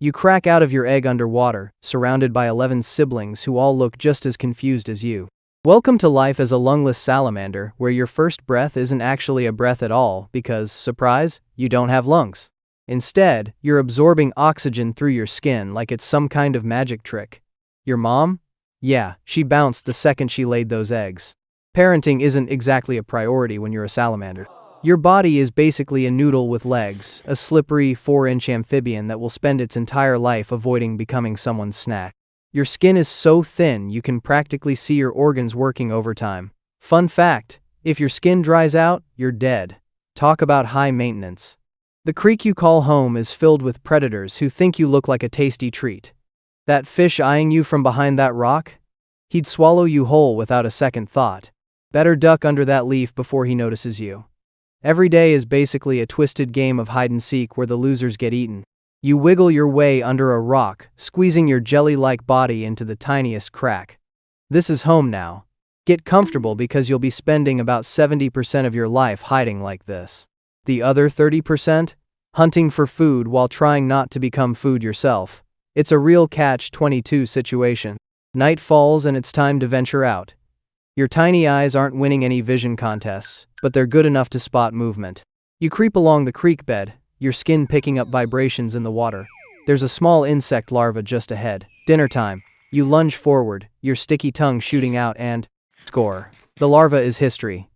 You crack out of your egg underwater, surrounded by 11 siblings who all look just as confused as you. Welcome to life as a lungless salamander, where your first breath isn't actually a breath at all because, surprise, you don't have lungs. Instead, you're absorbing oxygen through your skin like it's some kind of magic trick. Your mom? Yeah, she bounced the second she laid those eggs. Parenting isn't exactly a priority when you're a salamander. Your body is basically a noodle with legs, a slippery 4-inch amphibian that will spend its entire life avoiding becoming someone's snack. Your skin is so thin you can practically see your organs working overtime. Fun fact, if your skin dries out, you're dead. Talk about high maintenance. The creek you call home is filled with predators who think you look like a tasty treat. That fish eyeing you from behind that rock? He'd swallow you whole without a second thought. Better duck under that leaf before he notices you. Every day is basically a twisted game of hide-and-seek where the losers get eaten. You wiggle your way under a rock, squeezing your jelly-like body into the tiniest crack. This is home now. Get comfortable because you'll be spending about 70% of your life hiding like this. The other 30%? Hunting for food while trying not to become food yourself. It's a real catch-22 situation. Night falls and it's time to venture out. Your tiny eyes aren't winning any vision contests, but they're good enough to spot movement. You creep along the creek bed, your skin picking up vibrations in the water. There's a small insect larva just ahead. Dinner time. You lunge forward, your sticky tongue shooting out and score. The larva is history.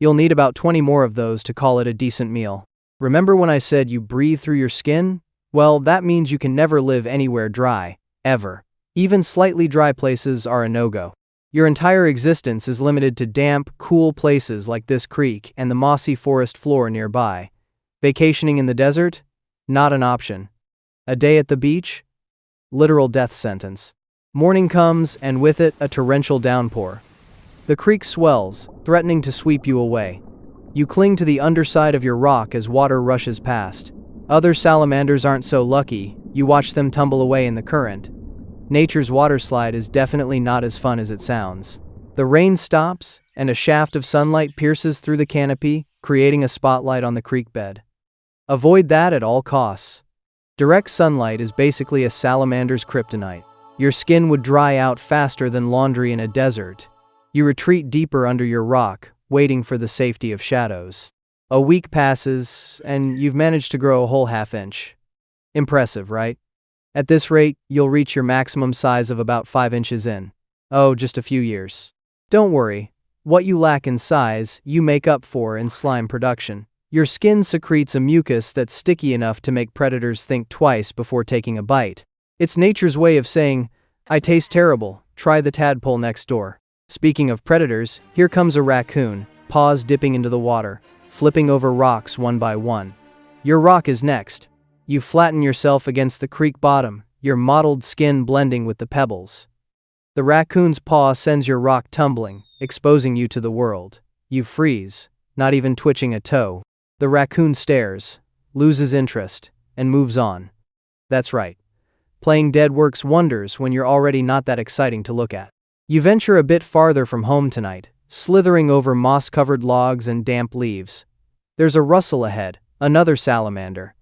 You'll need about 20 more of those to call it a decent meal. Remember when I said you breathe through your skin? Well, that means you can never live anywhere dry, ever. Even slightly dry places are a no-go. Your entire existence is limited to damp, cool places like this creek and the mossy forest floor nearby. Vacationing in the desert? Not an option. A day at the beach? Literal death sentence. Morning comes, and with it, a torrential downpour. The creek swells, threatening to sweep you away. You cling to the underside of your rock as water rushes past. Other salamanders aren't so lucky, you watch them tumble away in the current. Nature's waterslide is definitely not as fun as it sounds. The rain stops, and a shaft of sunlight pierces through the canopy, creating a spotlight on the creek bed. Avoid that at all costs. Direct sunlight is basically a salamander's kryptonite. Your skin would dry out faster than laundry in a desert. You retreat deeper under your rock, waiting for the safety of shadows. A week passes, and you've managed to grow a whole half-inch. Impressive, right? At this rate, you'll reach your maximum size of about 5 inches in. Oh, just a few years. Don't worry. What you lack in size, you make up for in slime production. Your skin secretes a mucus that's sticky enough to make predators think twice before taking a bite. It's nature's way of saying, I taste terrible, try the tadpole next door. Speaking of predators, here comes a raccoon, paws dipping into the water, flipping over rocks one by one. Your rock is next. You flatten yourself against the creek bottom, your mottled skin blending with the pebbles. The raccoon's paw sends your rock tumbling, exposing you to the world. You freeze, not even twitching a toe. The raccoon stares, loses interest, and moves on. That's right. Playing dead works wonders when you're already not that exciting to look at. You venture a bit farther from home tonight, slithering over moss-covered logs and damp leaves. There's a rustle ahead, another salamander.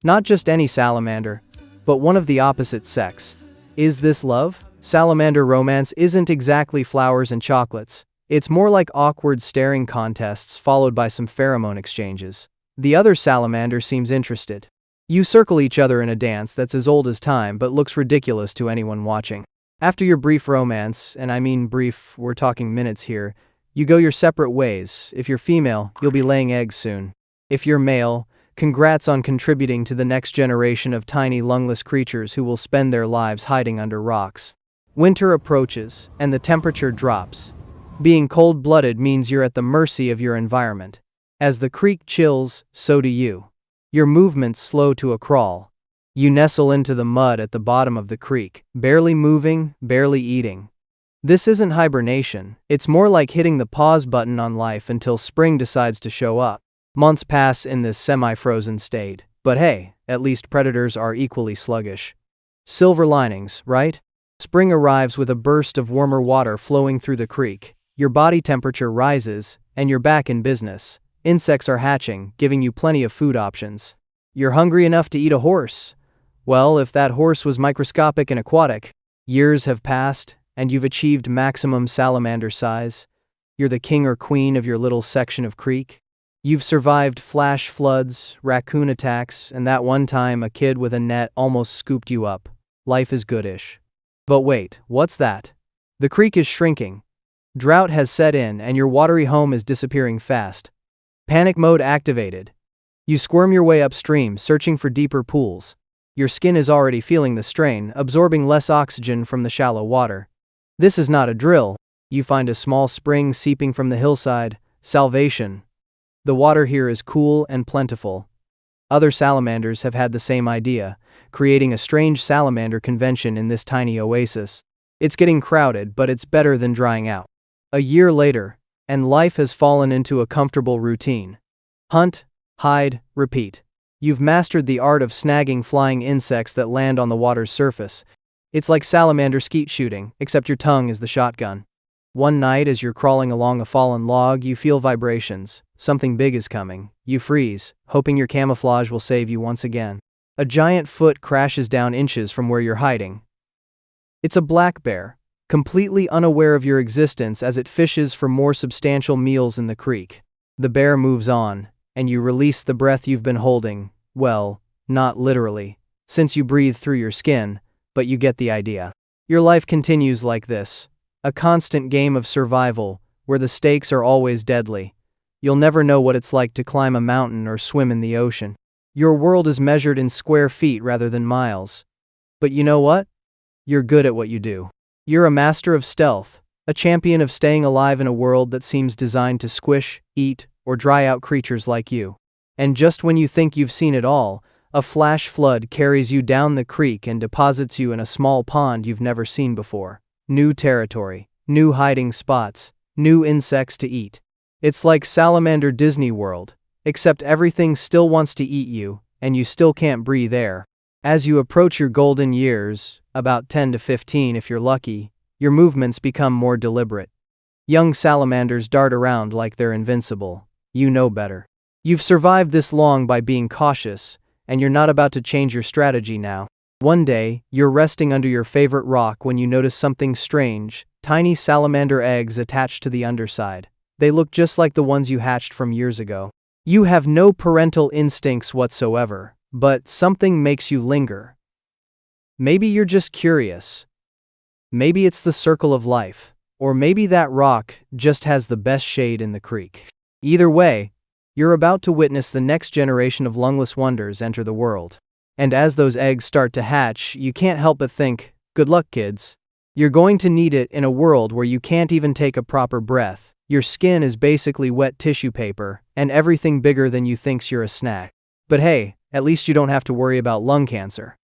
Not just any salamander, but one of the opposite sex. Is this love? Salamander romance isn't exactly flowers and chocolates. It's more like awkward staring contests followed by some pheromone exchanges. The other salamander seems interested. You circle each other in a dance that's as old as time but looks ridiculous to anyone watching. After your brief romance, and I mean brief, we're talking minutes here, you go your separate ways. If you're female, you'll be laying eggs soon. If you're male, congrats on contributing to the next generation of tiny lungless creatures who will spend their lives hiding under rocks. Winter approaches, and the temperature drops. Being cold-blooded means you're at the mercy of your environment. As the creek chills, so do you. Your movements slow to a crawl. You nestle into the mud at the bottom of the creek, barely moving, barely eating. This isn't hibernation, it's more like hitting the pause button on life until spring decides to show up. Months pass in this semi-frozen state, but hey, at least predators are equally sluggish. Silver linings, right? Spring arrives with a burst of warmer water flowing through the creek. Your body temperature rises, and you're back in business. Insects are hatching, giving you plenty of food options. You're hungry enough to eat a horse? Well, if that horse was microscopic and aquatic, years have passed, and you've achieved maximum salamander size. You're the king or queen of your little section of creek. You've survived flash floods, raccoon attacks, and that one time a kid with a net almost scooped you up. Life is goodish. But wait, what's that? The creek is shrinking. Drought has set in, and your watery home is disappearing fast. Panic mode activated. You squirm your way upstream, searching for deeper pools. Your skin is already feeling the strain, absorbing less oxygen from the shallow water. This is not a drill. You find a small spring seeping from the hillside. Salvation. The water here is cool and plentiful. Other salamanders have had the same idea, creating a strange salamander convention in this tiny oasis. It's getting crowded, but it's better than drying out. A year later, and life has fallen into a comfortable routine. Hunt, hide, repeat. You've mastered the art of snagging flying insects that land on the water's surface. It's like salamander skeet shooting, except your tongue is the shotgun. One night, as you're crawling along a fallen log, you feel vibrations. Something big is coming. You freeze, hoping your camouflage will save you once again. A giant foot crashes down inches from where you're hiding. It's a black bear, completely unaware of your existence as it fishes for more substantial meals in the creek. The bear moves on, and you release the breath you've been holding. Well, not literally, since you breathe through your skin, but you get the idea. Your life continues like this, a constant game of survival, where the stakes are always deadly. You'll never know what it's like to climb a mountain or swim in the ocean. Your world is measured in square feet rather than miles. But you know what? You're good at what you do. You're a master of stealth, a champion of staying alive in a world that seems designed to squish, eat, or dry out creatures like you. And just when you think you've seen it all, a flash flood carries you down the creek and deposits you in a small pond you've never seen before. New territory, new hiding spots, new insects to eat. It's like Salamander Disney World, except everything still wants to eat you, and you still can't breathe air. As you approach your golden years, about 10 to 15 if you're lucky, your movements become more deliberate. Young salamanders dart around like they're invincible. You know better. You've survived this long by being cautious, and you're not about to change your strategy now. One day, you're resting under your favorite rock when you notice something strange, tiny salamander eggs attached to the underside. They look just like the ones you hatched from years ago. You have no parental instincts whatsoever, but something makes you linger. Maybe you're just curious. Maybe it's the circle of life, or maybe that rock just has the best shade in the creek. Either way, you're about to witness the next generation of lungless wonders enter the world. And as those eggs start to hatch, you can't help but think, good luck, kids. You're going to need it in a world where you can't even take a proper breath. Your skin is basically wet tissue paper, and everything bigger than you thinks you're a snack. But hey, at least you don't have to worry about lung cancer.